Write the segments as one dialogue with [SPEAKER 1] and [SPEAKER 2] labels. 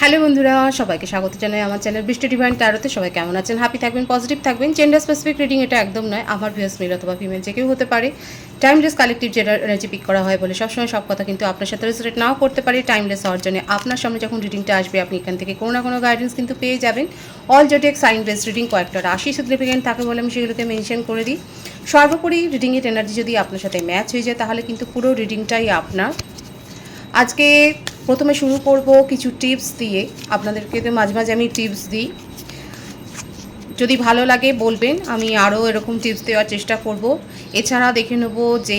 [SPEAKER 1] Hello বন্ধুরা, সবাইকে স্বাগত জানাই আমার চ্যানেল বৃষ্টি ডিভাইন ট্যারোতে। সবাই কেমন আছেন? হ্যাপি থাকবেন, পজিটিভ থাকবেন। জেন্ডার স্পেসিফিক রিডিং এটা একদম নয়। আমার ভিউয়ার্স মেল অথবা ফিমেল যে কেউ হতে পারে। Timeless collective gender energy pick করা হয় বলে সবসময় সব কথা কিন্তু আপনার সাথে রেজোনেট নাও করতে পারে। টাইমলেস হওয়ার জন্য আপনার সামনে যখন রিডিংটা আসবে আপনি এখান থেকে কোনো না কোনো গাইডেন্স কিন্তু পেয়ে যাবেন। All zodiac sign base reading কয়েকটা রাশি সিগনিফিকেন্ট থাকে বলে আমি সেগুলোকে মেনশন করে দিই। সর্বোপরি রিডিংয়ের এনার্জি যদি আপনার সাথে ম্যাচ হয়ে যায় তাহলে কিন্তু পুরো রিডিংটাই আপনার। আজকে প্রথমে শুরু করব কিছু টিপস দিয়ে। আপনাদেরকে তো মাঝে মাঝে আমি টিপস দিই, যদি ভালো লাগে বলবেন, আমি আরও এরকম টিপস দেওয়ার চেষ্টা করব। এছাড়া দেখে নেব যে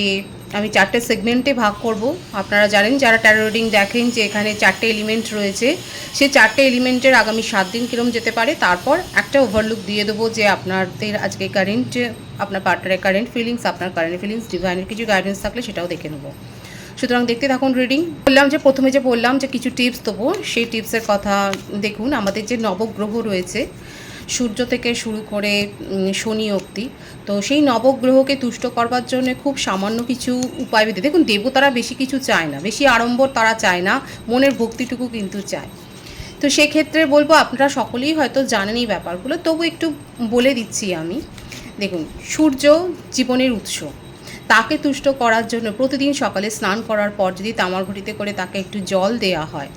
[SPEAKER 1] আমি 4টে সেগমেন্টে ভাগ করব। আপনারা জানেন যারা ট্যারো রিডিং দেখেন যে এখানে 4টে এলিমেন্ট রয়েছে, সেই 4টে এলিমেন্টের আগামী 7 দিন কীরকম যেতে পারে। তারপর একটা ওভারলুক দিয়ে দেবো যে আপনাদের আজকে কারেন্ট, আপনার পার্টনারের কারেন্ট ফিলিংস, আপনার কারেন্ট ফিলিংস, ডিভাইনের কিছু গাইডেন্স থাকলে সেটাও দেখে নেব। সুতরাং দেখতে থাকুন রিডিং। প্রথমে যে বললাম যে কিছু টিপস দেবো, সেই টিপসের কথা দেখুন। আমাদের যে নবগ্রহ রয়েছে সূর্য থেকে শুরু করে শনি অবধি, তো সেই নবগ্রহকে তুষ্ট করবার জন্য খুব সামান্য কিছু উপায় বিধি। দেখুন, দেবতারা বেশি কিছু চায় না, বেশি আড়ম্বর তারা চায় না, মনের ভক্তিটুকু কিন্তু চায়। তো সেক্ষেত্রে বলবো, আপনারা সকলেই হয়তো জানেন এই ব্যাপারগুলো, তবু একটু বলে দিচ্ছি আমি। দেখুন, সূর্য জীবনের উৎস, তাকে তুষ্ট করার জন্য প্রতিদিন সকালে স্নান করার পর যদি তামার ঘটিতে করে তাকে একটু জল দেওয়া হয়,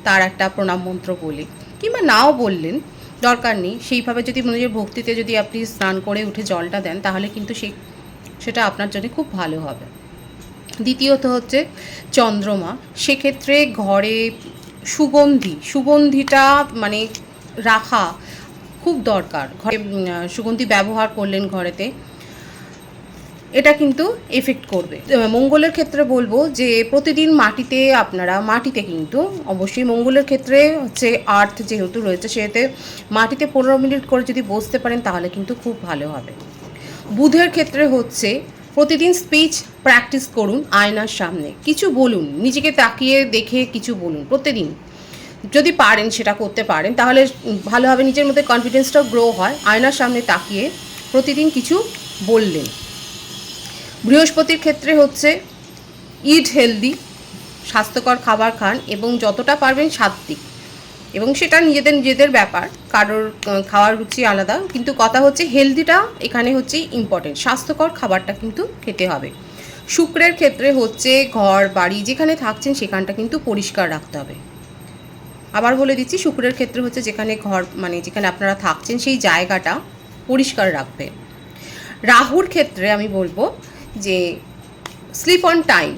[SPEAKER 1] তার একটা প্রণাম মন্ত্র বলে, কিংবা নাও বললেন, দরকার নেই, সেইভাবে যদি নিজের ভক্তিতে যদি আপনি স্নান করে উঠে জলটা দেন তাহলে কিন্তু সেটা আপনার জন্য খুব ভালো হবে। দ্বিতীয়ত হচ্ছে চন্দ্রমা। সেক্ষেত্রে ঘরে সুগন্ধিটা মানে রাখা খুব দরকার। ঘরে সুগন্ধি ব্যবহার করলেন ঘরেতে, এটা কিন্তু এফেক্ট করবে। মঙ্গলের ক্ষেত্রে বলবো যে প্রতিদিন মাটিতে কিন্তু অবশ্যই মঙ্গলের ক্ষেত্রে হচ্ছে আর্থ যেহেতু রয়েছে, সেতে মাটিতে 15 মিনিট করে যদি বসতে পারেন তাহলে কিন্তু খুব ভালো হবে। বুধের ক্ষেত্রে হচ্ছে প্রতিদিন স্পিচ প্র্যাকটিস করুন, আয়নার সামনে কিছু বলুন, নিজেকে তাকিয়ে দেখে কিছু বলুন প্রতিদিন। যদি পারেন, সেটা করতে পারেন তাহলে ভালো হবে, নিজের মধ্যে কনফিডেন্সটাও গ্রো হয়। আয়নার সামনে তাকিয়ে প্রতিদিন কিছু বললেন। বৃহস্পতির ক্ষেত্রে হচ্ছে ইট হেলদি, স্বাস্থ্যকর খাবার খান এবং যতটা পারবেন সাত্বিক, এবং সেটা নিজেদের ব্যাপার, কারোর খাওয়ার রুচি আলাদা, কিন্তু কথা হচ্ছে হেলদিটা এখানে হচ্ছে ইম্পর্টেন্ট, স্বাস্থ্যকর খাবারটা কিন্তু খেতে হবে। শুক্রের ক্ষেত্রে হচ্ছে ঘর বাড়ি যেখানে থাকছেন সেখানটা কিন্তু পরিষ্কার রাখতে হবে। আবার বলে দিচ্ছি, শুক্রের ক্ষেত্রে হচ্ছে যেখানে যেখানে আপনারা থাকছেন সেই জায়গাটা পরিষ্কার রাখবে। রাহুর ক্ষেত্রে আমি বলবো যে স্লিপ অন টাইম,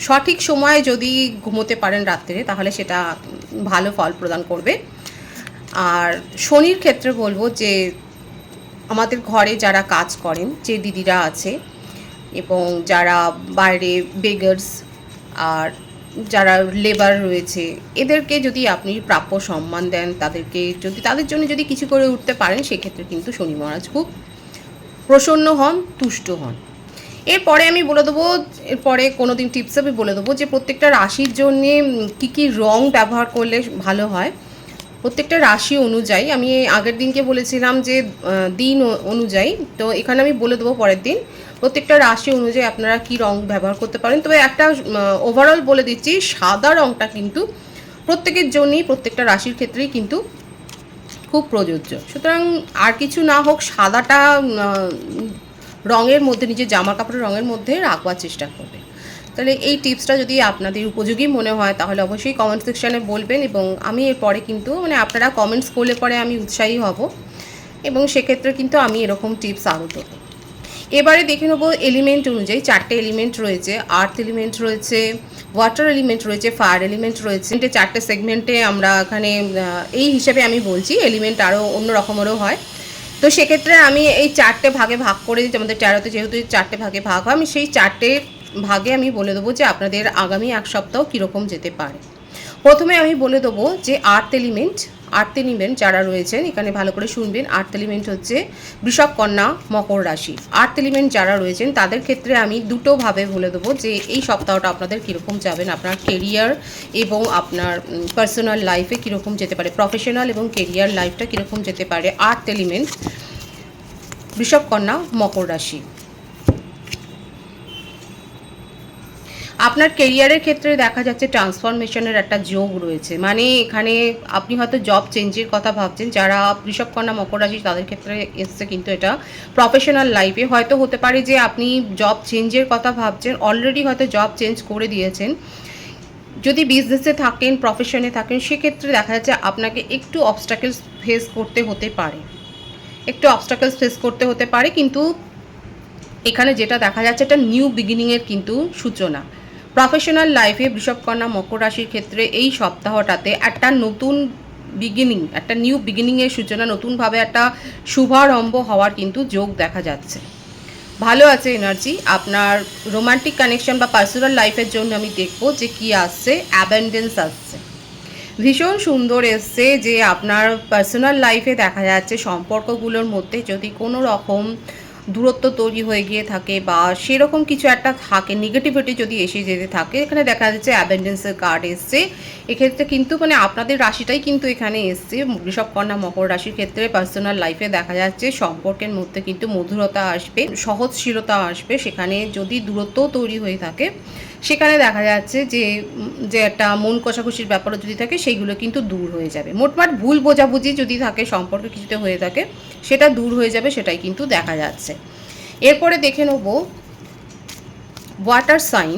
[SPEAKER 1] সঠিক সময়ে যদি ঘুমোতে পারেন রাত্রে তাহলে সেটা ভালো ফল প্রদান করবে। আর শনির ক্ষেত্রে বলবো যে আমাদের ঘরে যারা কাজ করেন, যে দিদিরা আছে এবং যারা বাইরে বেগার্স আর যারা লেবার রয়েছে, এদেরকে যদি আপনি প্রাপ্য সম্মান দেন, তাদের জন্য যদি কিছু করে উঠতে পারেন, সেক্ষেত্রে কিন্তু শনি মহারাজ খুব প্রসন্ন হন, তুষ্ট হন। এরপরে আমি বলে দেবো, এরপরে কোনো দিন টিপস আমি বলে দেবো যে প্রত্যেকটা রাশির জন্যে কী কী রং ব্যবহার করলে ভালো হয়। প্রত্যেকটা রাশি অনুযায়ী আমি আগের দিনকে বলেছিলাম যে দিন অনুযায়ী, তো এখানে আমি বলে দেবো পরের দিন প্রত্যেকটা রাশি অনুযায়ী আপনারা কী রং ব্যবহার করতে পারেন। তবে একটা ওভারঅল বলে দিচ্ছি, সাদা রংটা কিন্তু প্রত্যেকের জন্যই, প্রত্যেকটা রাশির ক্ষেত্রেই কিন্তু খুব প্রযোজ্য। সুতরাং আর কিছু না হোক, সাদাটা রঙের মধ্যে, নিজের জামা কাপড়ের রঙের মধ্যে রাখবার চেষ্টা করবে। তাহলে এই টিপসটা যদি আপনাদের উপযোগী মনে হয় তাহলে অবশ্যই কমেন্ট সেকশানে বলবেন, এবং আমি এরপরে কিন্তু আপনারা কমেন্টস করলে পরে আমি উৎসাহী হব, এবং সেক্ষেত্রে কিন্তু আমি এরকম টিপস আরও দেবো। এবারে দেখে নেবো এলিমেন্ট অনুযায়ী। 4টে এলিমেন্ট রয়েছে, আর্থ এলিমেন্ট রয়েছে, ওয়াটার এলিমেন্ট রয়েছে, ফায়ার এলিমেন্ট রয়েছে। 4টে সেগমেন্টে আমরা এখানে এই হিসেবে আমি বলছি, এলিমেন্ট আরও অন্য রকমেরও হয়। তো সেক্ষেত্রে আমি এই 4টে ভাগে ভাগ করে দিচ্ছি। আমাদের ট্যারোতে যেহেতু 4টে ভাগে ভাগ হয়, আমি সেই 4টে ভাগে আমি বলে দেবো যে আপনাদের আগামী এক সপ্তাহ কীরকম যেতে পারে। প্রথমে আমি বলে দেবো যে আর্থ এলিমেন্ট যারা রয়েছেন এখানে ভালো করে শুনবেন। আর্থ এলিমেন্ট হচ্ছে বৃষভ, কন্যা, মকর রাশি। আর্থ এলিমেন্ট যারা রয়েছেন তাদের ক্ষেত্রে আমি দুটোভাবে বলে দেবো যে এই সপ্তাহটা আপনাদের কীরকম যাবেন, আপনার কেরিয়ার এবং আপনার পার্সোনাল লাইফে কীরকম যেতে পারে, প্রফেশনাল এবং কেরিয়ার লাইফটা কীরকম যেতে পারে। আর্থ এলিমেন্ট বৃষভ, কন্যা, মকর রাশি। আপনার কেরিয়ারের ক্ষেত্রে দেখা যাচ্ছে ট্রান্সফরমেশনের একটা যোগ রয়েছে, মানে এখানে আপনি হয়তো জব চেঞ্জের কথা ভাবছেন। যারা বৃষভ, কন্যা, মকর রাশি তাদের ক্ষেত্রে এসছে কিন্তু এটা প্রফেশনাল লাইফে হয়তো হতে পারে যে আপনি জব চেঞ্জের কথা ভাবছেন, অলরেডি হয়তো জব চেঞ্জ করে দিয়েছেন। যদি বিজনেসে থাকেন, প্রফেশনে থাকেন, সেক্ষেত্রে দেখা যাচ্ছে আপনাকে একটু অবস্টাকেলস ফেস করতে হতে পারে, হতে পারে। কিন্তু এখানে যেটা দেখা যাচ্ছে এটা নিউ বিগিনিংয়ের কিন্তু সূচনা। প্রফেশনাল লাইফে বৃষভ, কন্যা, মকর রাশির ক্ষেত্রে এই সপ্তাহটাতে একটা নতুন বিগিনিং, একটা নিউ বিগিনিংয়ের সূচনা, নতুনভাবে একটা শুভারম্ভ হওয়ার কিন্তু যোগ দেখা যাচ্ছে। ভালো আছে এনার্জি। আপনার রোমান্টিক কানেকশন বা পার্সোনাল লাইফের জন্য আমি দেখব যে কি আসছে। অ্যাবেন্ডেন্স আসছে, ভীষণ সুন্দর এসছে। যে আপনার পার্সোনাল লাইফে দেখা যাচ্ছে সম্পর্কগুলোর মধ্যে যদি কোনো রকম দূরত্ব তৈরি হয়ে গিয়ে থাকে বা সেরকম কিছু একটা থাকে, নেগেটিভিটি যদি এসে যেতে থাকে, এখানে দেখা যাচ্ছে অ্যাবেন্ডেন্সের কার্ড এসছে। এক্ষেত্রে কিন্তু মানে আপনাদের রাশিটাই কিন্তু এখানে এসছে। বৃষভ, কন্যা, মকর রাশির ক্ষেত্রে পার্সোনাল লাইফে দেখা যাচ্ছে সম্পর্কের মধ্যে কিন্তু মধুরতা আসবে, সহজশীলতা আসবে। সেখানে যদি দূরত্বও তৈরি হয়ে থাকে, সেখানে দেখা যাচ্ছে যে যে একটা মন কষাকষির ব্যাপারও যদি থাকে, সেইগুলো কিন্তু দূর হয়ে যাবে। মোটমাট ভুল বোঝাবুঝি যদি থাকে, সম্পর্কে কিছুতে হয়ে থাকে, সেটা দূর হয়ে যাবে, সেটাই কিন্তু দেখা যাচ্ছে। এরপরে দেখে নেব ওয়াটার সাইন,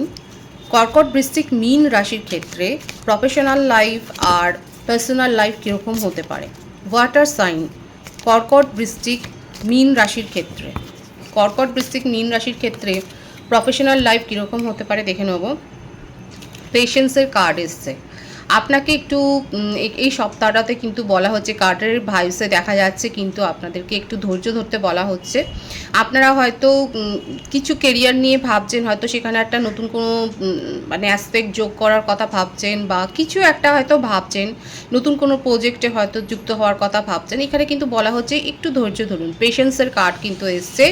[SPEAKER 1] কর্কট, বৃশ্চিক, মীন রাশির ক্ষেত্রে প্রফেশনাল লাইফ আর পার্সোনাল লাইফ কীরকম হতে পারে। ওয়াটার সাইন, কর্কট, বৃশ্চিক, মীন রাশির ক্ষেত্রে, মীন রাশির ক্ষেত্রে প্রফেশনাল লাইফ কীরকম হতে পারে দেখে নেব। পেশেন্সের কার্ড এসছে। আপনাকে একটু এই সপ্তাহটাতে কিন্তু বলা হচ্ছে, কার্ডের ভাইবসে দেখা যাচ্ছে কিন্তু আপনাদেরকে একটু ধৈর্য ধরতে বলা হচ্ছে। আপনারা হয়তো কিছু কেরিয়ার নিয়ে ভাবছেন, হয়তো সেখানে একটা নতুন কোনো মানে অ্যাসপেক্ট যোগ করার কথা ভাবছেন, বা কিছু একটা হয়তো ভাবছেন, নতুন কোনো প্রজেক্টে হয়তো যুক্ত হওয়ার কথা ভাবছেন। এখানে কিন্তু বলা হচ্ছে একটু ধৈর্য ধরুন। পেশেন্সের কার্ড কিন্তু এসছে।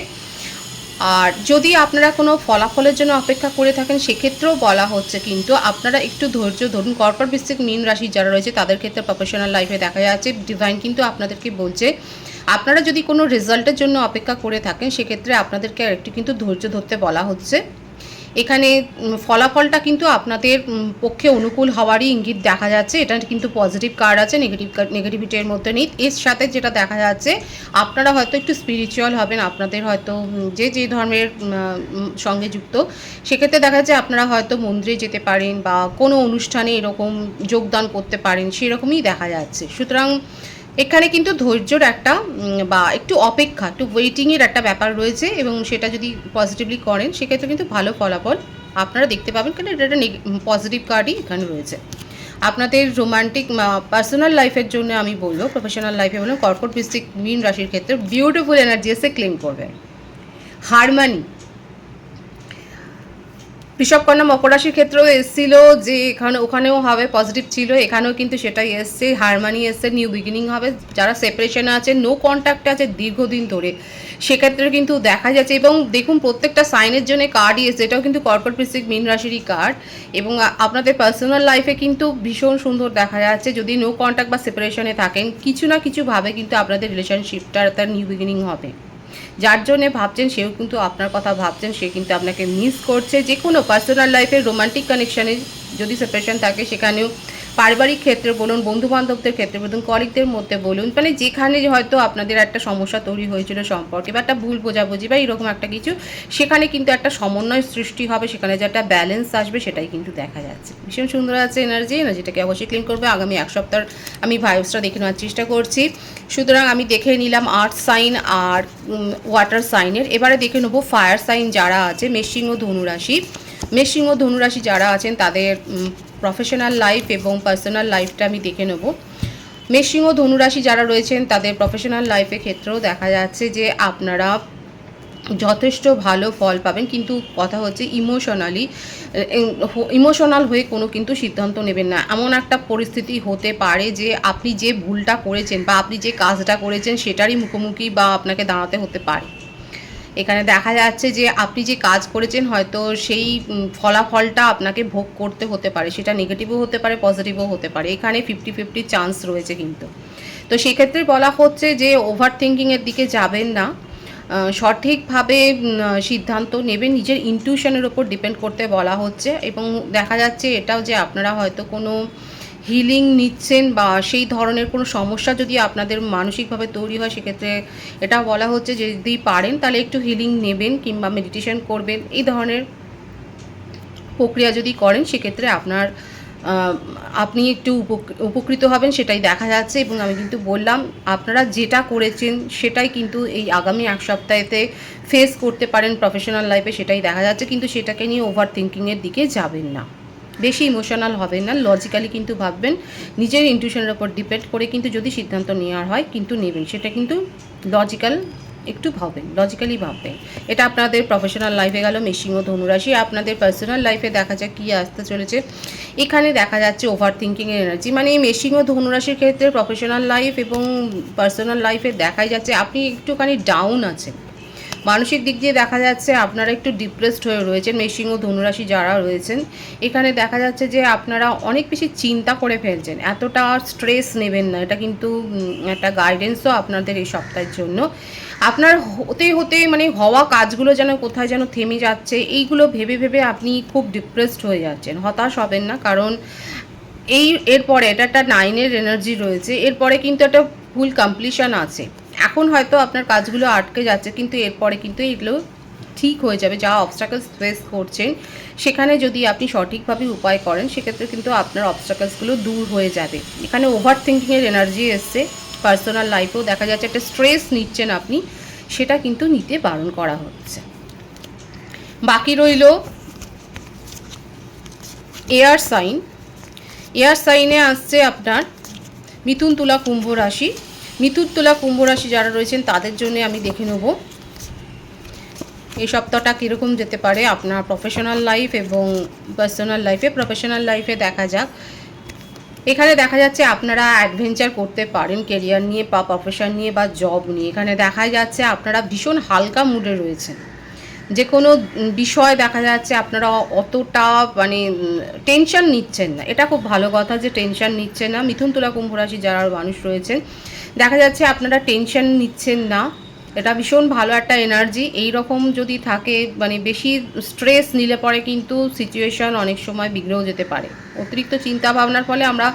[SPEAKER 1] আর যদি আপনারা কোনো ফলাফলের জন্য অপেক্ষা করে থাকেন, সেক্ষেত্রেও বলা হচ্ছে কিন্তু আপনারা একটু ধৈর্য ধরুন। কর্কট, বৃশ্চিক, মীন রাশি যারা রয়েছে তাদের ক্ষেত্রে প্রফেশনাল লাইফে দেখা যাচ্ছে ডিভাইন কিন্তু আপনাদেরকে বলছে, আপনারা যদি কোনো রেজাল্টের জন্য অপেক্ষা করে থাকেন, সেক্ষেত্রে আপনাদেরকে আরেকটু কিন্তু ধৈর্য ধরতে বলা হচ্ছে। এখানে ফলাফলটা কিন্তু আপনাদের পক্ষে অনুকূল হওয়ারই ইঙ্গিত দেখা যাচ্ছে। এটা কিন্তু পজিটিভ কার্ড আছে, নেগেটিভিটির মধ্যে নেই। এর সাথে যেটা দেখা যাচ্ছে, আপনারা হয়তো একটু স্পিরিচুয়াল হবেন। আপনাদের হয়তো যে ধর্মের সঙ্গে যুক্ত, সেক্ষেত্রে দেখা যাচ্ছে আপনারা হয়তো মন্দিরে যেতে পারেন বা কোনো অনুষ্ঠানে এরকম যোগদান করতে পারেন, সেরকমই দেখা যাচ্ছে। সুতরাং এখানে কিন্তু ধৈর্যর একটা বা একটু অপেক্ষা, একটু ওয়েটিংয়ের একটা ব্যাপার রয়েছে, এবং সেটা যদি পজিটিভলি করেন, সেক্ষেত্রে কিন্তু ভালো ফলাফল আপনারা দেখতে পাবেন। কারণ এটা একটা পজিটিভ কার্ডই এখানে রয়েছে। আপনাদের রোমান্টিক পার্সোনাল লাইফের জন্য আমি বলবো, প্রফেশনাল লাইফে বলবো, কর্কট, বৃশ্চিক, মীন রাশির ক্ষেত্রে বিউটিফুল এনার্জি এসে ক্লেম করবেন। হারমানি, বৃষভ, কন্যা, মকর রাশির ক্ষেত্রেও এসেছিল যে ওখানেও হবে, পজিটিভ ছিল, এখানেও কিন্তু সেটাই এসছে। হারমানি এসছে, নিউ বিগিনিং হবে। যারা সেপারেশনে আছে, নো কন্ট্যাক্টে আছে দীর্ঘদিন ধরে, সেক্ষেত্রে কিন্তু দেখা যাচ্ছে। এবং দেখুন প্রত্যেকটা সাইনের জন্য কার্ডই এসছে, এটাও কিন্তু কর্কট, বৃশ্চিক, মীন রাশিরই কার্ড। এবং আপনাদের পার্সোনাল লাইফে কিন্তু ভীষণ সুন্দর দেখা যাচ্ছে। যদি নো কন্ট্যাক্ট বা সেপারেশনে থাকেন, কিছু না কিছুভাবে কিন্তু আপনাদের রিলেশনশিপটার একটা নিউ বিগিনিং হবে। যার জন্যে ভাবছেন, সেও কিন্তু আপনার কথা ভাবছেন, সে কিন্তু আপনাকে মিস করছে। যে কোনো পার্সোনাল লাইফের রোমান্টিক কানেকশানে যদি সেপারেশন থাকে, সেখানেও পারিবারিক ক্ষেত্রে বলুন, বন্ধুবান্ধবদের ক্ষেত্রে বলুন, কলিগদের মধ্যে বলুন, মানে যেখানে হয়তো আপনাদের একটা সমস্যা তৈরি হয়েছিল সম্পর্কে, বা একটা ভুল বোঝাবুঝি বা এরকম একটা কিছু, সেখানে কিন্তু একটা সমন্বয় সৃষ্টি হবে, সেখানে যে একটা ব্যালেন্স আসবে, সেটাই কিন্তু দেখা যাচ্ছে। ভীষণ সুন্দর আছে এনার্জিটাকে অবশ্যই ক্লিন করবে। আগামী এক সপ্তাহ আমি ভাইবসটা দেখে নেওয়ার চেষ্টা করছি। সুতরাং আমি দেখে নিলাম আর্থ সাইন আর ওয়াটার সাইনের। এবারে দেখে নেবো ফায়ার সাইন যারা আছে, মেষসিংহ, ধনুরাশি। মেষসিংহ, ধনুরাশি যারা আছেন তাদের প্রফেশনাল লাইফ এবং পার্সোনাল লাইফটা আমি দেখে নেব। মেষসিংহ, ধনুরাশি যারা রয়েছেন তাদের প্রফেশনাল লাইফের ক্ষেত্রেও দেখা যাচ্ছে যে আপনারা যথেষ্ট ভালো ফল পাবেন। কিন্তু কথা হচ্ছে ইমোশনাল হয়ে কোনো কিন্তু সিদ্ধান্ত নেবেন না। এমন একটা পরিস্থিতি হতে পারে যে আপনি যে ভুলটা করেছেন বা আপনি যে কাজটা করেছেন, সেটারই মুখোমুখি বা আপনাকে দাঁড়াতে হতে পারে। এখানে দেখা যাচ্ছে যে আপনি যে কাজ করেছেন, হয়তো সেই ফলাফলটা আপনাকে ভোগ করতে হতে পারে। সেটা নেগেটিভও হতে পারে, পজিটিভও হতে পারে। এখানে 50-50 চান্স রয়েছে কিন্তু। তো সেক্ষেত্রে বলা হচ্ছে যে ওভার থিঙ্কিংয়ের দিকে যাবেন না। সঠিকভাবে সিদ্ধান্ত নেবেন, নিজের ইনটিউশনের ওপর ডিপেন্ড করতে বলা হচ্ছে। এবং দেখা যাচ্ছে এটাও যে আপনারা হয়তো কোনো হিলিং নিচ্ছেন বা সেই ধরনের কোনো সমস্যা যদি আপনাদের মানসিকভাবে তৈরি হয়, সেক্ষেত্রে এটা বলা হচ্ছে যে যদি পারেন তাহলে একটু হিলিং নেবেন কিংবা মেডিটেশন করবেন। এই ধরনের প্রক্রিয়া যদি করেন সেক্ষেত্রে আপনি একটু উপকৃত হবেন, সেটাই দেখা যাচ্ছে। এবং আমি কিন্তু বললাম আপনারা যেটা করেছেন সেটাই কিন্তু এই আগামী এক সপ্তাহেতে ফেস করতে পারেন প্রফেশনাল লাইফে, সেটাই দেখা যাচ্ছে। কিন্তু সেটাকে নিয়ে ওভার থিঙ্কিংয়ের দিকে যাবেন না, বেশি ইমোশনাল হবেন না, লজিক্যালি কিন্তু ভাববেন, নিজের ইনটিউশনের ওপর ডিপেন্ড করে কিন্তু যদি সিদ্ধান্ত নেওয়ার হয় কিন্তু নেবেন, সেটা কিন্তু একটু ভাববেন, লজিক্যালি ভাববেন। এটা আপনাদের প্রফেশনাল লাইফে গেল। মেষিং ও ধনুরাশি। আপনাদের পার্সোনাল লাইফে দেখা যাক কী আসতে চলেছে। এখানে দেখা যাচ্ছে ওভার থিঙ্কিংয়ের এনার্জি, মানে মেষিং ও ধনুরাশির ক্ষেত্রে প্রফেশনাল লাইফ এবং পার্সোনাল লাইফে দেখাই যাচ্ছে আপনি একটুখানি ডাউন আছেন। মানসিক দিক দিয়ে দেখা যাচ্ছে আপনারা একটু ডিপ্রেসড হয়ে রয়েছেন, মেষিং ও ধনুরাশি যারা রয়েছেন। এখানে দেখা যাচ্ছে যে আপনারা অনেক বেশি চিন্তা করে ফেলছেন, এতটা স্ট্রেস নেবেন না। এটা কিন্তু একটা গাইডেন্সও আপনাদের এই সপ্তাহের জন্য। আপনার হতে হতে মানে হওয়া কাজগুলো যেন কোথায় যেন থেমে যাচ্ছে, এইগুলো ভেবে ভেবে আপনি খুব ডিপ্রেসড হয়ে যাচ্ছেন। হতাশ হবেন না, কারণ এরপরে এটা একটা 9-এর এনার্জি রয়েছে, এরপরে কিন্তু একটা ফুল কমপ্লিশন আছে। এখন হয়তো আপনার কাজগুলো আটকে যাচ্ছে, কিন্তু এরপরে কিন্তু এগুলো ঠিক হয়ে যাবে। যা অবস্ট্রাকলস ফেস করছেন সেখানে যদি আপনি সঠিকভাবে উপায় করেন, সেক্ষেত্রে কিন্তু আপনার অবস্ট্রাকলসগুলো দূর হয়ে যাবে। এখানে ওভার থিঙ্কিংয়ের এনার্জি এসছে। পার্সোনাল লাইফেও দেখা যাচ্ছে একটা স্ট্রেস নিচ্ছেন আপনি, সেটা কিন্তু নিতে বারণ করা হচ্ছে। বাকি রইল এয়ার সাইন। এয়ার সাইনে আসছে আপনার মিথুন, তুলা, কুম্ভ রাশি। মিথুন, তুলা, কুম্ভ রাশি যারা রয়েছেন তাদের জন্য আমি দেখে নেব এই সপ্তাহটা কীরকম যেতে পারে আপনার প্রফেশনাল লাইফ এবং পার্সোনাল লাইফে। প্রফেশনাল লাইফে দেখা যাক। এখানে দেখা যাচ্ছে আপনারা অ্যাডভেঞ্চার করতে পারেন কেরিয়ার নিয়ে বা প্রফেশন নিয়ে বা জব নিয়ে। এখানে দেখা যাচ্ছে আপনারা ভীষণ হালকা মুডে রয়েছেন, যে কোনো বিষয় দেখা যাচ্ছে আপনারা অতটা মানে টেনশন নিচ্ছেন না। এটা খুব ভালো কথা যে টেনশন নিচ্ছেন না। মিথুন, তুলা, কুম্ভ রাশি যারা মানুষ রয়েছেন দেখা যাচ্ছে আপনারা টেনশন নিচ্ছেন না, এটা ভীষণ ভালো একটা এনার্জি। এই রকম যদি থাকে, মানে বেশি স্ট্রেস নিলে পরে কিন্তু সিচুয়েশন অনেক সময় বিগড়েও যেতে পারে। অতিরিক্ত চিন্তা ভাবনার ফলে আমরা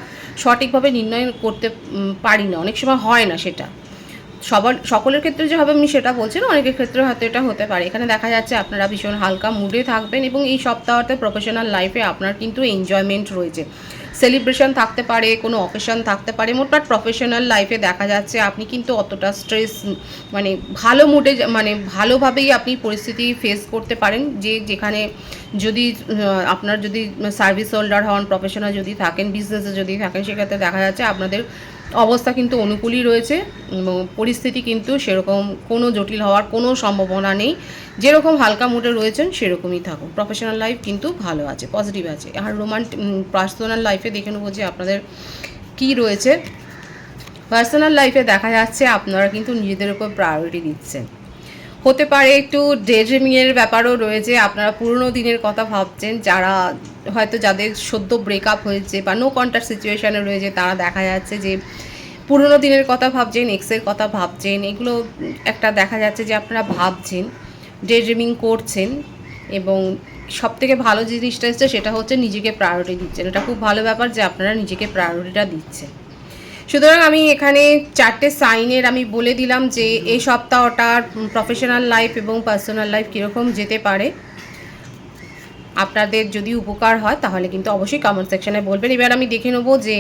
[SPEAKER 1] সঠিকভাবে নির্ণয় করতে পারি না, অনেক সময় হয় না সেটা। সকলের ক্ষেত্রে যে হবে আমি সেটা বলছি না, অনেকের ক্ষেত্রে হয়তো এটা হতে পারে। এখানে দেখা যাচ্ছে আপনারা ভীষণ হালকা মুডে থাকবেন এবং এই সপ্তাহতে প্রফেশনাল লাইফে আপনার কিন্তু এনজয়মেন্ট রয়েছে। সেলিব্রেশন থাকতে পারে, কোনো অকেশন থাকতে পারে। মোটমাট প্রফেশনাল লাইফে দেখা যাচ্ছে আপনি কিন্তু অতটা স্ট্রেস মানে ভালো মুডে, মানে ভালোভাবেই আপনি পরিস্থিতি ফেস করতে পারেন। যেখানে যদি আপনার যদি সার্ভিস হোল্ডার হন, প্রফেশনাল যদি থাকেন, বিজনেসে যদি থাকেন, সেক্ষেত্রে দেখা যাচ্ছে আপনাদের অবস্থা কিন্তু অনুকূলই রয়েছে এবং পরিস্থিতি কিন্তু সেরকম কোনো জটিল হওয়ার কোনো সম্ভাবনা নেই। যেরকম হালকা মুডে রয়েছেন সেরকমই থাকুন। প্রফেশনাল লাইফ কিন্তু ভালো আছে, পজিটিভ আছে। আর পার্সোনাল লাইফে দেখে নেবো যে আপনাদের কী রয়েছে। পার্সোনাল লাইফে দেখা যাচ্ছে আপনারা কিন্তু নিজেদের উপর প্রায়োরিটি দিচ্ছেন। হতে পারে একটু ডে ড্রিমিংয়ের ব্যাপারও রয়েছে, আপনারা পুরনো দিনের কথা ভাবছেন। যারা হয়তো যাদের সদ্য ব্রেকআপ হয়েছে বা নো কন্ট্যাক্ট সিচুয়েশানে রয়েছে, তারা দেখা যাচ্ছে যে পুরনো দিনের কথা ভাবছেন, এক্সের কথা ভাবছেন। এগুলো একটা দেখা যাচ্ছে যে আপনারা ভাবছেন, ডে ড্রিমিং করছেন। এবং সবথেকে ভালো জিনিসটা এসছে সেটা হচ্ছে নিজেকে প্রায়োরিটি দিচ্ছেন। এটা খুব ভালো ব্যাপার যে আপনারা নিজেকে প্রায়োরিটিটা দিচ্ছেন। সুতরাং আমি এখানে 4টে সাইনের আমি বলে দিলাম যে এই সপ্তাহটার প্রফেশনাল লাইফ এবং পার্সোনাল লাইফ কীরকম যেতে পারে। আপনাদের যদি উপকার হয় তাহলে কিন্তু অবশ্যই কমেন্ট সেকশানে বলবেন। এবার আমি দেখে নেবো যে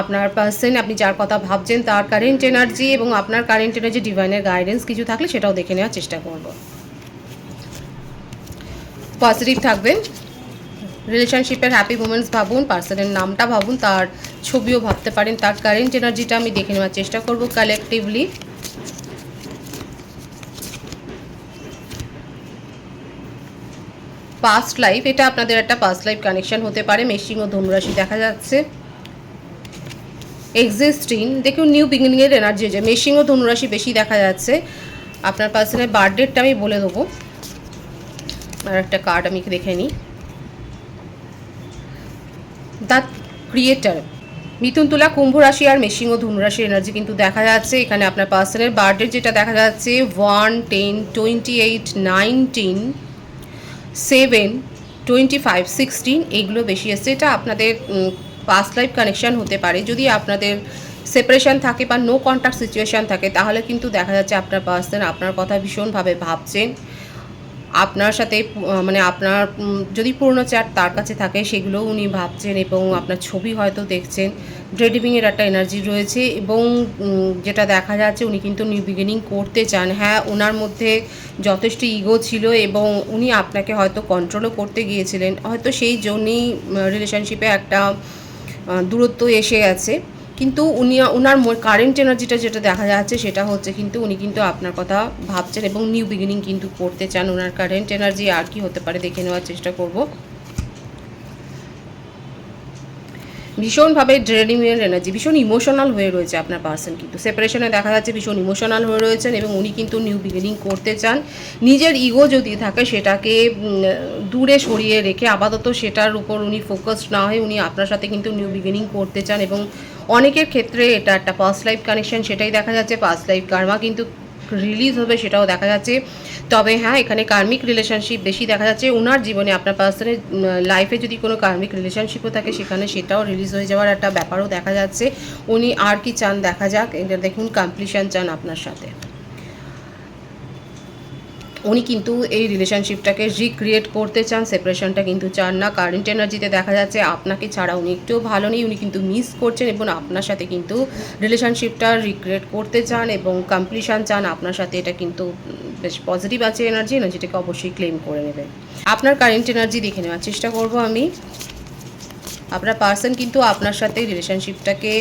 [SPEAKER 1] আপনার পার্সন, আপনি যার কথা ভাবছেন, তার কারেন্ট এনার্জি এবং আপনার কারেন্ট এনার্জি ডিভাইনের গাইডেন্স কিছু থাকলে সেটাও দেখে নেওয়ার চেষ্টা করব। পজিটিভ থাকবেন, রিলেশনশিপের হ্যাপি মোমেন্টস ভাবুন, পার্সনের নামটা ভাবুন, তার ছবিও ভাবতে পারেন। তার কারেন্ট এনার্জিটা আমি দেখে নেওয়ার চেষ্টা করব কালেকটিভলি। পাস্ট লাইফ, এটা আপনাদের একটা পাস্ট লাইফ কানেকশন হতে পারে। মেষিং ও ধনুরাশি দেখা যাচ্ছে। এক্সিস্টিং, দেখুন নিউ বিগিনিংয়ের এনার্জি হয়েছে। মেষিং ও ধনুরাশি বেশি দেখা যাচ্ছে। আপনার পার্সনের বার্থডেটটা আমি বলে দেবো। আর একটা কার্ড আমি দেখে নিই। দ্য ক্রিয়েটার, মিথুন, তুলা, কুম্ভ রাশি আর মেষিং ও ধনু রাশির এনার্জি কিন্তু দেখা যাচ্ছে। এখানে আপনার পার্সনের বার্থডে যেটা দেখা যাচ্ছে 1, 10, 28, 19, 7, 25, 16 এইগুলো বেশি এসছে। এটা আপনাদের পাস্ট লাইফ কানেকশান হতে পারে। যদি আপনাদের সেপারেশন থাকে বা নো কন্ট্যাক্ট সিচুয়েশান থাকে, তাহলে কিন্তু দেখা যাচ্ছে আপনার পার্সন আপনার কথা ভীষণভাবে ভাবছেন। আপনার সাথে মানে আপনার যদি পুরনো চ্যাট তার কাছে থাকে সেগুলোও উনি ভাবছেন, এবং আপনার ছবি হয়তো দেখছেন। ড্রেডিভিংয়ের একটা এনার্জি রয়েছে, এবং যেটা দেখা যাচ্ছে উনি কিন্তু নিউ বিগিনিং করতে চান। হ্যাঁ, ওনার মধ্যে যথেষ্ট ইগো ছিল, এবং উনি আপনাকে হয়তো কন্ট্রোলও করতে গিয়েছিলেন, হয়তো সেই জন্যই রিলেশনশিপে একটা দূরত্ব এসে গেছে। কিন্তু উনি ওনার কারেন্ট এনার্জিটা যেটা দেখা যাচ্ছে সেটা হচ্ছে কিন্তু উনি কিন্তু আপনার কথা ভাবছেন এবং নিউ বিগিনিং কিন্তু করতে চান। ওনার কারেন্ট এনার্জি আর কি হতে পারে দেখে নেওয়ার চেষ্টা করব। ভীষণভাবে ড্রেনিংয়ের এনার্জি, ভীষণ ইমোশনাল হয়ে রয়েছে আপনার পার্সন, কিন্তু সেপারেশনে দেখা যাচ্ছে ভীষণ ইমোশনাল হয়ে রয়েছেন, এবং উনি কিন্তু নিউ বিগিনিং করতে চান। নিজের ইগো যদি থাকে সেটাকে দূরে সরিয়ে রেখে আপাতত সেটার উপর উনি ফোকাসড না হয়ে উনি আপনার সাথে কিন্তু নিউ বিগিনিং করতে চান। এবং অনেকের ক্ষেত্রে এটা একটা পাস্ট লাইফ কানেকশন, সেটাই দেখা যাচ্ছে। পাস্ট লাইফ কার্মা কিন্তু রিলিজ হবে সেটাও দেখা যাচ্ছে। তবে হ্যাঁ, এখানে কার্মিক রিলেশনশিপ বেশি দেখা যাচ্ছে ওনার জীবনে। আপনার পার্সনের লাইফে যদি কোনো কার্মিক রিলেশনশিপও থাকে সেখানে সেটাও রিলিজ হয়ে যাওয়ার একটা ব্যাপারও দেখা যাচ্ছে। উনি আর কি চান দেখা যাক। এটা দেখুন, কমপ্লিশন চান আপনার সাথে। উনি কিন্তু এই রিলেশনশিপটাকে রিক্রিয়েট করতে চান, সেপারেশনটা কিন্তু চান না। কারেন্ট এনার্জিতে দেখা যাচ্ছে আপনাকে ছাড়া উনি একটুও ভালো নেই, উনি কিন্তু মিস করছেন, এবং আপনার সাথে কিন্তু রিলেশনশিপটা রিক্রিয়েট করতে চান এবং কমপ্লিশন চান আপনার সাথে। এটা কিন্তু বেশ পজিটিভ আছে এনার্জিটাকে অবশ্যই ক্লেম করে নেবেন। আপনার কারেন্ট এনার্জি দেখে নেওয়ার চেষ্টা করব আমি। আপনার পার্সন কিন্তু আপনার সাথে রিলেশনশিপটাকে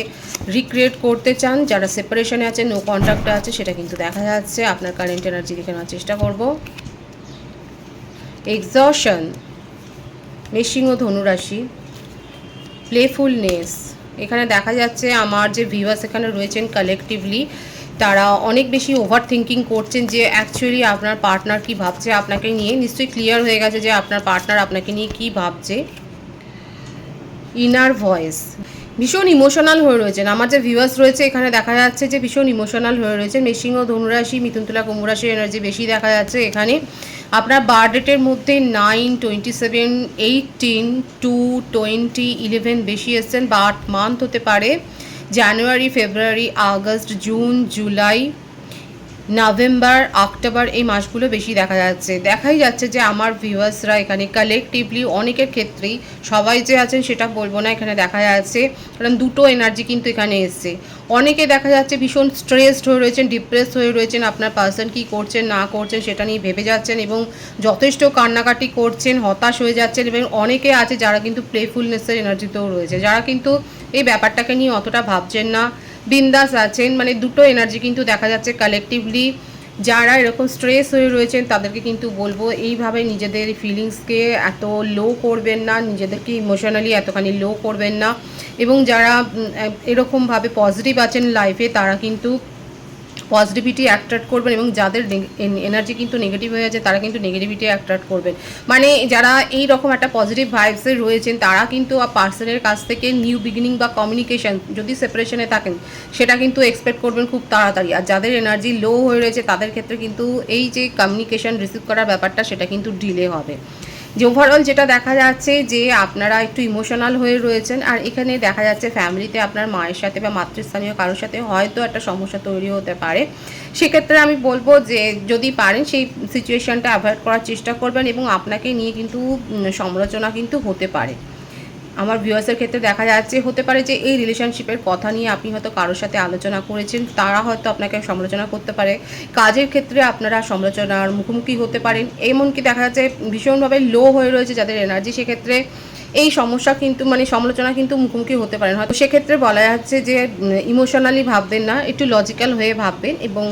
[SPEAKER 1] রিক্রিয়েট করতে চান। যারা সেপারেশনে আছে, নো কন্ট্যাক্টে আছে, সেটা কিন্তু দেখা যাচ্ছে। আপনার কারেন্ট এনার্জি দেখে নেওয়ার চেষ্টা করব। এক্সশন, মেষিং ও ধনুরাশি, প্লেফুলনেস। এখানে দেখা যাচ্ছে আমার যে ভিউয়ার্স এখানে রয়েছেন কালেকটিভলি, তারা অনেক বেশি ওভার থিঙ্কিং করছেন যে অ্যাকচুয়ালি আপনার পার্টনার কী ভাবছে আপনাকে নিয়ে। নিশ্চয়ই ক্লিয়ার হয়ে গেছে যে আপনার পার্টনার আপনাকে নিয়ে কী ভাবছে। ইনার ভয়েস, ভীষণ ইমোশনাল হয়ে রয়েছেন। আমার যে ভিউয়ার্স রয়েছে এখানে দেখা যাচ্ছে যে ভীষণ ইমোশনাল হয়ে রয়েছে। মেষিং ও ধনুরাশি, মিথুন, তুলা, কুম্ভ রাশির এনার্জি বেশি দেখা যাচ্ছে এখানে। আপনার বার্থ ডেটের মধ্যে 9, 27, 18, 2, 20, 11 বেশি এসছেন। বার্থ মান্থ হতে পারে January, February, August, June, July, November, October, এই মাসগুলো বেশি দেখা যাচ্ছে। দেখাই যাচ্ছে যে আমার ভিউয়ার্সরা এখানে কালেকটিভলি, অনেকের ক্ষেত্রেই, সবাই যে আছেন সেটা বলবো না, এখানে দেখা যাচ্ছে কারণ দুটো এনার্জি কিন্তু এখানে এসছে। অনেকে দেখা যাচ্ছে ভীষণ স্ট্রেসড হয়ে রয়েছেন, ডিপ্রেসড হয়ে রয়েছেন। আপনার পার্সন কী করছেন না করছেন সেটা নিয়ে ভেবে যাচ্ছেন, এবং যথেষ্ট কান্নাকাটি করছেন, হতাশ হয়ে যাচ্ছেন। এবং অনেকে আছে যারা কিন্তু প্লেফুলনেসের এনার্জিতেও রয়েছে, যারা কিন্তু এই ব্যাপারটাকে নিয়ে অতটা ভাবছেন না, বিন্দাস আছেন। মানে দুটো এনার্জি কিন্তু দেখা যাচ্ছে কালেকটিভলি। যারা এরকম স্ট্রেস হয়ে রয়েছেন তাদেরকে কিন্তু বলবো এইভাবে নিজেদের ফিলিংসকে এত লো করবেন না, নিজেদেরকে ইমোশনালি এতখানি লো করবেন না। এবং যারা এরকমভাবে পজিটিভ আছেন লাইফে, তারা কিন্তু পজিটিভিটি অ্যাট্রাক্ট করবেন, এবং যাদের এনার্জি কিন্তু নেগেটিভ হয়ে আছে তারা কিন্তু নেগেটিভিটি অ্যাট্রাক্ট করবেন। মানে যারা এই রকম একটা পজিটিভ ভাইবসে রয়েছেন তারা কিন্তু পার্সনের কাছ থেকে নিউ বিগিনিং বা কমিউনিকেশন, যদি সেপারেশনে থাকেন, সেটা কিন্তু এক্সপেক্ট করবেন খুব তাড়াতাড়ি। আর যাদের এনার্জি লো হয়ে রয়েছে তাদের ক্ষেত্রে কিন্তু এই যে কমিউনিকেশন রিসিভ করার ব্যাপারটা সেটা কিন্তু ডিলে হবে। যে ওভারঅল যেটা দেখা যাচ্ছে যে আপনারা একটু ইমোশনাল হয়ে রয়েছেন। আর এখানে দেখা যাচ্ছে ফ্যামিলিতে আপনার মায়ের সাথে বা মাতৃস্থানীয় কারোর সাথে হয়তো একটা সমস্যা তৈরি হতে পারে। সেক্ষেত্রে আমি বলবো যে যদি পারেন সেই সিচুয়েশানটা অ্যাভয়েড করার চেষ্টা করবেন, এবং আপনাকে নিয়ে কিন্তু সমালোচনা কিন্তু হতে পারে। আমার ভিউয়ার্সের ক্ষেত্রে দেখা যাচ্ছে হতে পারে যে এই রিলেশনশিপের কথা নিয়ে আপনি হয়তো কারোর সাথে আলোচনা করেছেন, তারা হয়তো আপনাকে সমালোচনা করতে পারে। কাজের ক্ষেত্রে আপনারা সমালোচনার মুখোমুখি হতে পারেন। এমনকি দেখা যাচ্ছে ভীষণভাবে লো হয়ে রয়েছে যাদের এনার্জি, সেক্ষেত্রে এই সমস্যা কিন্তু মানে সমালোচনা কিন্তু মুখোমুখি হতে পারেন। হয়তো সেক্ষেত্রে বলা যাচ্ছে যে ইমোশনালি ভাববেন না, একটু লজিক্যাল হয়ে ভাববেন এবং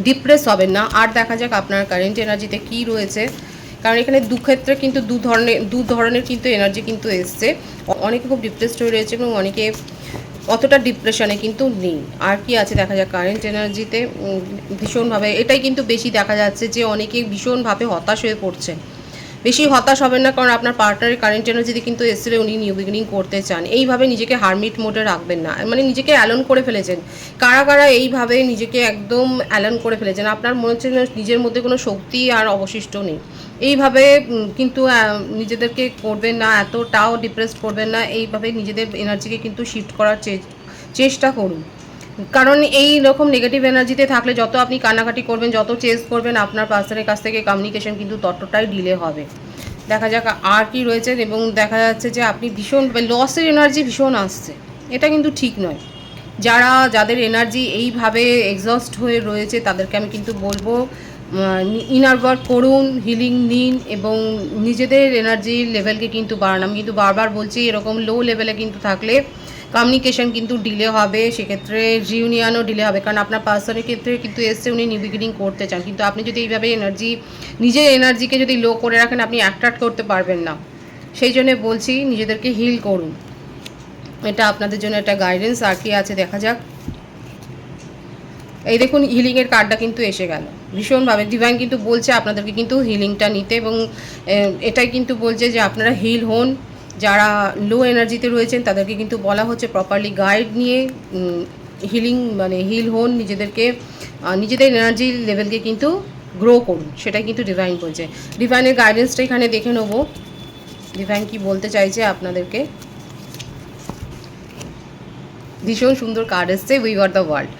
[SPEAKER 1] ডিপ্রেস হবেন না। আর দেখা যাক আপনার কারেন্ট এনার্জিতে কী রয়েছে, কারণ এখানে ক্ষেত্রে কিন্তু দু ধরনের কিন্তু এনার্জি কিন্তু এসছে। অনেকে খুব ডিপ্রেসড হয়ে রয়েছে এবং অনেকে অতটা ডিপ্রেশনে কিন্তু নেই। আর কি আছে দেখা যাক কারেন্ট এনার্জিতে। ভীষণভাবে এটাই কিন্তু বেশি দেখা যাচ্ছে যে অনেকে ভীষণভাবে হতাশ হয়ে পড়ছেন, বেশি হতাশ হবেন না, কারণ আপনার পার্টনারের কারেন্ট এনার্জিতে কিন্তু এসেলে উনি নিউ বিগিনিং করতে চান। এইভাবে নিজেকে হারমিট মোডে রাখবেন না, মানে নিজেকে অ্যালোন করে ফেলেছেন। কারা কারা এইভাবে নিজেকে একদম অ্যালোন করে ফেলেছেন, আপনার মনে হচ্ছে না নিজের মধ্যে কোনো শক্তি আর অবশিষ্ট নেই। এইভাবে কিন্তু নিজেদেরকে করবেন না, এতটাও ডিপ্রেসড করবেন না। এইভাবে নিজেদের এনার্জিকে কিন্তু শিফট করার চেষ্টা করুন। কারণ এই রকম নেগেটিভ এনার্জিতে থাকলে যত আপনি কান্নাকাটি করবেন, যত চেস করবেন, আপনার পার্সনের কাছ থেকে কমিউনিকেশন কিন্তু ততটাই ডিলে হবে। দেখা যাক আর কি রয়েছে। এবং দেখা যাচ্ছে যে আপনি ভীষণ লসের এনার্জি ভীষণ আসছে, এটা কিন্তু ঠিক নয়। যাদের এনার্জি এইভাবে এক্সস্ট হয়ে রয়েছে তাদেরকে আমি কিন্তু বলবো ইনার ওয়ার্ক করুন, হিলিং নিন এবং নিজেদের এনার্জি লেভেলকে কিন্তু বাড়ান। আমি কিন্তু বারবার বলছি, এরকম লো লেভেলে কিন্তু থাকলে কমিউনিকেশন কিন্তু ডিলে হবে, সেক্ষেত্রে রিউনিয়নও ডিলে হবে। কারণ আপনার পার্সনের ক্ষেত্রে কিন্তু এসছে উনি নিউ বিগিনিং করতে চান, কিন্তু আপনি যদি এইভাবে নিজের এনার্জিকে যদি লো করে রাখেন, আপনি অ্যাট্রাক্ট করতে পারবেন না। সেই জন্য বলছি নিজেদেরকে হিল করুন, এটা আপনাদের জন্য একটা গাইডেন্স। আর কি আছে দেখা যাক। এই দেখুন হিলিংয়ের কার্ডটা কিন্তু এসে গেল ভীষণভাবে। ডিভাইন কিন্তু বলছে আপনাদেরকে কিন্তু হিলিংটা নিতে, এবং এটাই কিন্তু বলছে যে আপনারা হিল হন। যারা লো এনার্জিতে রয়েছেন তাদেরকে কিন্তু বলা হচ্ছে প্রপারলি গাইড নিয়ে হিলিং মানে হিল হন, নিজেদের এনার্জি লেভেলকে কিন্তু গ্রো করুন, সেটাই কিন্তু ডিভাইন বলছে। ডিভাইনের গাইডেন্সটা এখানে দেখে নেবো, ডিভাইন কি বলতে চাইছে আপনাদেরকে। ভীষণ সুন্দর কার্ড এসছে, উই আর দ্য ওয়ার্ল্ড।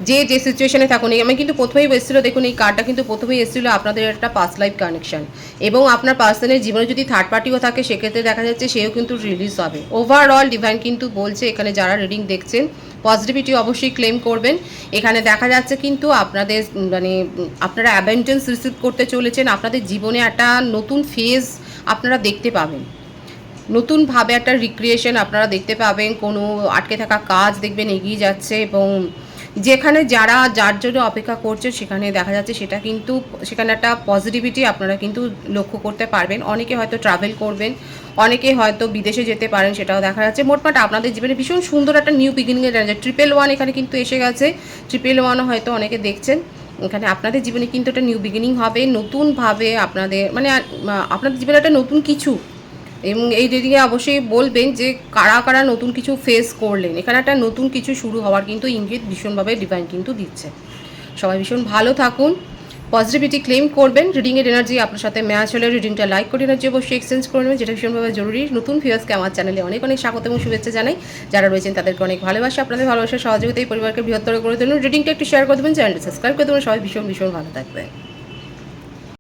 [SPEAKER 1] যে সিচুয়েশনে থাকুন, আমি কিন্তু প্রথমেই এসেছিলো, দেখুন এই কার্ডটা কিন্তু প্রথমেই এসেছিলো আপনাদের একটা পাস্ট লাইফ কানেকশন, এবং আপনার পার্সনের জীবনে যদি থার্ড পার্টিও থাকে সেক্ষেত্রে দেখা যাচ্ছে সেও কিন্তু রিলিজ হবে। ওভারঅল ডিভাইন কিন্তু বলছে এখানে যারা রিডিং দেখছেন পজিটিভিটি অবশ্যই ক্লেম করবেন। এখানে দেখা যাচ্ছে কিন্তু আপনাদের আপনারা অ্যাবেন্ডেন্স রিসিভ করতে চলেছেন। আপনাদের জীবনে একটা নতুন ফেজ আপনারা দেখতে পাবেন, নতুনভাবে একটা রিক্রিয়েশন আপনারা দেখতে পাবেন। কোনো আটকে থাকা কাজ দেখবেন এগিয়ে যাচ্ছে, এবং যেখানে যার জন্য অপেক্ষা করছে সেখানে দেখা যাচ্ছে সেখানে একটা পজিটিভিটি আপনারা কিন্তু লক্ষ্য করতে পারবেন। অনেকে হয়তো ট্রাভেল করবেন, অনেকে হয়তো বিদেশে যেতে পারেন, সেটাও দেখা যাচ্ছে। মোটমাট আপনাদের জীবনে ভীষণ সুন্দর একটা নিউ বিগিনিংয়ের জায়গা। 111 এখানে কিন্তু এসে গেছে, 111 হয়তো অনেকে দেখছেন। এখানে আপনাদের জীবনে কিন্তু একটা নিউ বিগিনিং হবে, নতুনভাবে আপনাদের জীবনে একটা নতুন কিছু। এবং এই রিডিংয়ে অবশ্যই বলবেন যে কারা কারা নতুন কিছু ফেস করলেন। এখানে একটা নতুন কিছু শুরু হওয়ার কিন্তু ইঙ্গিত ভীষণভাবে ডিভাইন কিন্তু দিচ্ছে। সবাই ভীষণ ভালো থাকুন, পজিটিভিটি ক্লেম করবেন। রিডিংয়ের এনার্জি আপনার সাথে ম্যাচ হলে রিডিংটা লাইক করে এনার্জি অবশ্যই এক্সচেঞ্জ করে নেবেন, যেটা ভীষণভাবে জরুরি। নতুন ভিউয়ার্সকে আমার চ্যানেলে অনেক অনেক স্বাগত এবং শুভেচ্ছা জানাই। যারা রয়েছেন তাদেরকে অনেক ভালোবাসা, আপনাদের ভালোবাসার সহযোগিতা এই পরিবারকে বৃহত্তর করে দেবেন। রিডিংটা একটু শেয়ার করে দেবেন, চ্যানেলটা সাবস্ক্রাইব করে দেবেন। সবাই ভীষণ ভীষণ ভালো থাকবেন।